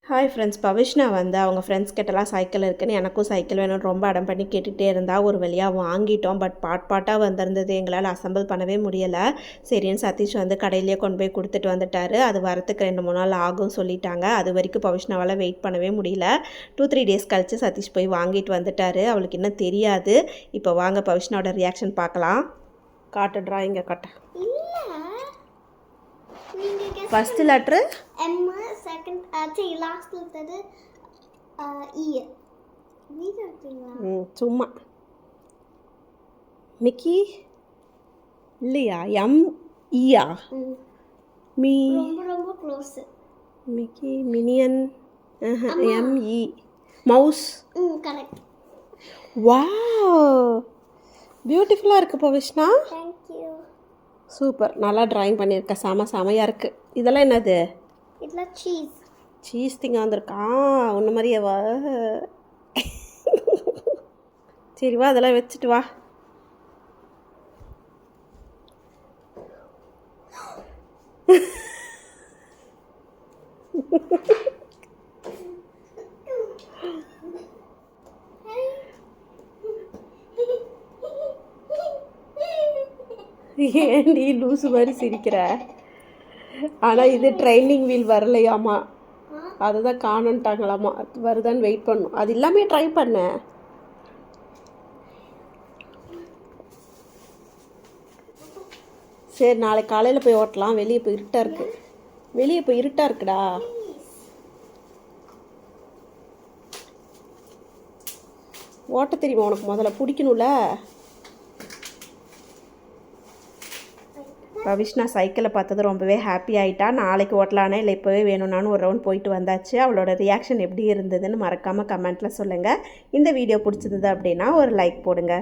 Hi friends, Bavishna வந்து அவங்க friends கிட்டலாம் சைக்கிள் இருக்குன்னு எனக்கும் சைக்கிள் வேணும்னு ரொம்ப அடம் பண்ணி கேட்டுகிட்டே இருந்தா. ஒரு வழியாக வாங்கிட்டோம். பட் பாட்டாக வந்திருந்தது, எங்களால் அசம்பிள் பண்ணவே முடியலை. சரின்னு சதீஷ் வந்து கடையிலேயே கொண்டு போய் கொடுத்துட்டு வந்துட்டார். அது வரத்துக்கு 2-3 நாள் ஆகும் சொல்லிட்டாங்க. அது வரைக்கும் பவிஷ்ணாவால் வெயிட் பண்ணவே முடியல. 2-3 டேஸ் கழித்து சதீஷ் போய் வாங்கிட்டு வந்துட்டார். அவளுக்கு இன்னும் தெரியாது. இப்போ வாங்க பவிஷ்ணாவோட ரியாக்ஷன் பார்க்கலாம். காட்டு ட்ராயிங்கை காட்ட. First letter M, second last letter E. நீங்க இருக்கீங்களா? சும்மா மிக்கி இல்லையா? எம் ஈயா? மீ ரொம்ப close. Mickey minion. M E mouse. Correct. Wow, பியூட்டிஃபுல்லாக இருக்குது பவிஷ்ணா. தேங்க்யூ. சூப்பர், நல்லா ட்ராயிங் பண்ணியிருக்க. செமையாக இருக்குது. இதெல்லாம் என்னது? இதெல்லாம் சீஸ் திங்க வந்திருக்கா உன்ன மாதிரியே. வா சரி வா, அதெல்லாம் வச்சுட்டு வா. ஏன்டி லூசு மாதிரி சிரிக்கிற? ஆனால் இது ட்ரைனிங் வீல் வரலையாமா, அதுதான் காணுன்ட்டாங்களாமா. வருதான்னு வெயிட் பண்ணும். அது எல்லாமே ட்ரை பண்ணேன். சரி, நாளைக்கு காலையில் போய் ஓட்டலாம். வெளியே போய் இருட்டாக இருக்குடா. ஓட்ட தெரியுமா உனக்கு? முதல்ல பிடிக்கணும்ல. பவிஷ்ணா சைக்கிளை பார்த்தது ரொம்பவே ஹாப்பி ஆகிட்டா. நாளைக்கு ஓட்டலானே இல்லை இப்போவே வேணும்னான்னு ஒரு ரவுண்ட் போயிட்டு வந்தாச்சு. அவளோட ரியாக்ஷன் எப்படி இருந்ததுன்னு மறக்காமல் கமெண்ட்டில் சொல்லுங்கள். இந்த வீடியோ பிடிச்சது அப்படின்னா ஒரு லைக் போடுங்க.